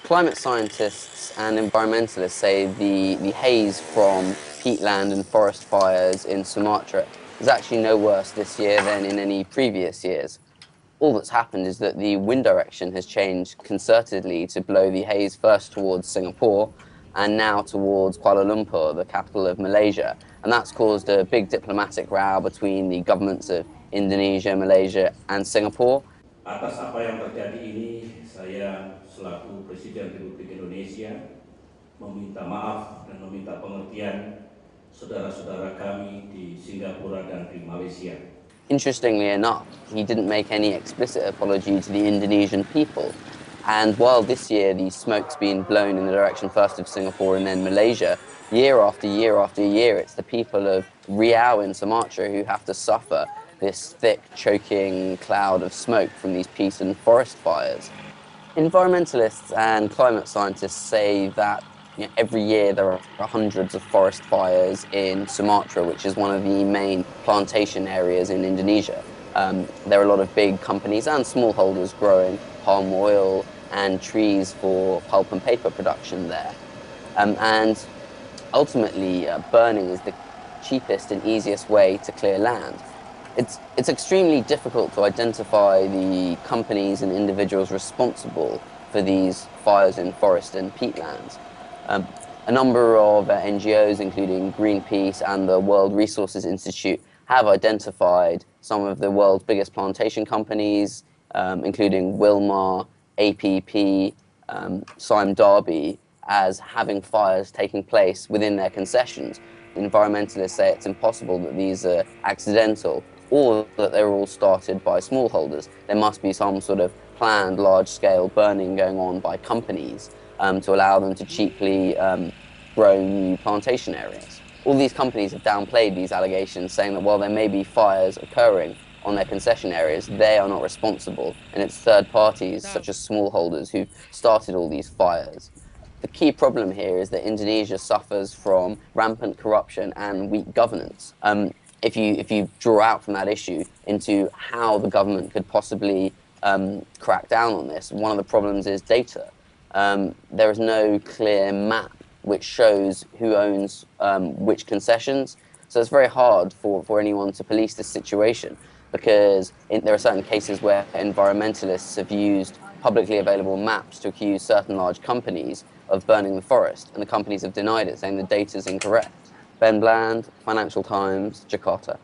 Climate scientists and environmentalists say the haze from peatland and forest fires in Sumatra is actually no worse this year than in any previous years. All that's happened is that the wind direction has changed concertedly to blow the haze first towards Singapore and now towards Kuala Lumpur, the capital of Malaysia. And that's caused a big diplomatic row between the governments of Indonesia, Malaysia, and Singapore. Atas apa yang terjadi ini, saya selaku Presiden Republik Indonesia meminta maaf dan meminta pengertian saudara-saudara kami di Singapura dan di Malaysia. Interestingly enough, he didn't make any explicit apology to the Indonesian people. And while this year the smoke's been blown in the direction first of Singapore and then Malaysia, year after year after year, it's the people of Riau in Sumatra who have to suffer this thick, choking cloud of smoke from these peat and forest fires. Environmentalists and climate scientists say that every year there are hundreds of forest fires in Sumatra, which is one of the main plantation areas in Indonesia. There are a lot of big companies and smallholders growing palm oil and trees for pulp and paper production there. And ultimately, burning is the cheapest and easiest way to clear land. It's extremely difficult to identify the companies and individuals responsible for these fires in forest and peatlands. A number of NGOs, including Greenpeace and the World Resources Institute, have identified some of the world's biggest plantation companies, including Wilmar, APP, Sime Darby, as having fires taking place within their concessions. Environmentalists say it's impossible that these are accidental or that they're all started by smallholders. There must be some sort of planned large-scale burning going on by companies to allow them to cheaply grow new plantation areas. All these companies have downplayed these allegations, saying that while there may be fires occurring on their concession areas, they are not responsible, and it's third parties such as smallholders who started all these fires. The key problem here is that Indonesia suffers from rampant corruption and weak governance. If you draw out from that issue into how the government could possibly crack down on this, one of the problems is data. There is no clear map which shows who owns which concessions, so it's very hard for anyone to police this situation, because there are certain cases where environmentalists have used publicly available maps to accuse certain large companies of burning the forest, and the companies have denied it, saying the data is incorrect. Ben Bland, Financial Times, Jakarta.